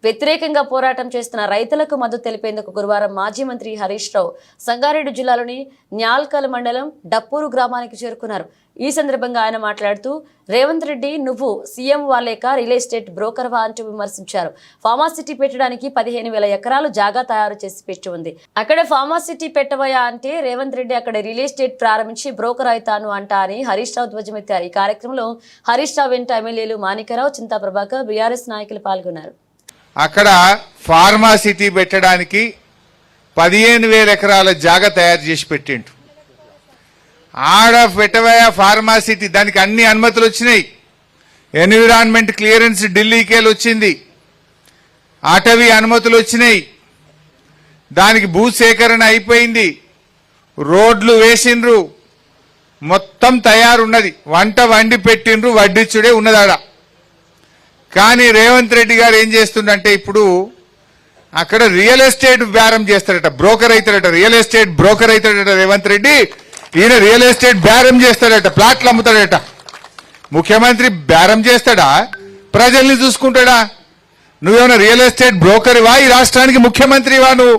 వ్యతిరేకంగా పోరాటం చేస్తున్న రైతులకు మద్దతు తెలిపేందుకు గురువారం మాజీ మంత్రి హరీష్ రావు సంగారెడ్డి జిల్లాలోని న్యాల్కల్ మండలం డప్పూరు గ్రామానికి చేరుకున్నారు. ఈ సందర్భంగా ఆయన మాట్లాడుతూ రేవంత్ రెడ్డి నువ్వు సీఎం వాలేక రియల్ ఎస్టేట్ బ్రోకర్వా అంటూ విమర్శించారు. ఫార్మాసిటీ పెట్టడానికి 15,000 ఎకరాలు జాగా తయారు చేసి పెట్టి ఉంది. అక్కడ ఫార్మాసిటీ పెట్టవయా అంటే రేవంత్ రెడ్డి అక్కడ రియల్ ఎస్టేట్ ప్రారంభించి బ్రోకర్ అవుతాను అంటా అని హరీష్ రావు ధ్వజమెత్తారు. ఈ కార్యక్రమంలో హరీష్ రావు వెంట ఎమ్మెల్యేలు మాణికరావు, చింతా ప్రభాకర్, బీఆర్ఎస్ నాయకులు పాల్గొన్నారు. అక్కడ ఫార్మాసిటీ పెట్టడానికి 15,000 ఎకరాల జాగా తయారు చేసి పెట్టిండు. ఆడ పెట్టవయా ఫార్మాసిటీ, దానికి అన్ని అనుమతులు వచ్చినాయి. ఎన్విరాన్మెంట్ క్లియరెన్స్ ఢిల్లీకేలు వచ్చింది, అటవీ అనుమతులు వచ్చినాయి, దానికి భూసేకరణ అయిపోయింది, రోడ్లు వేసిండ్రు, మొత్తం తయారున్నది. వంట వండి పెట్టిండ్రు, వడ్డిచ్చుడే ఉన్నదాడ. కానీ రేవంత్ రెడ్డి గారు ఏం చేస్తుండంటే ఇప్పుడు అక్కడ రియల్ ఎస్టేట్ బేరం చేస్తాడట, బ్రోకర్ అవుతాడట, రియల్ ఎస్టేట్ బ్రోకర్ అవుతాడట రేవంత్ రెడ్డి. ఈయన రియల్ ఎస్టేట్ బేరం చేస్తాడట, ప్లాట్లు అమ్ముతాడట. ముఖ్యమంత్రి బేరం చేస్తాడా, ప్రజల్ని చూసుకుంటాడా? నువ్వేమైనా రియల్ ఎస్టేట్ బ్రోకర్వా, ఈ రాష్ట్రానికి ముఖ్యమంత్రివా నువ్వు?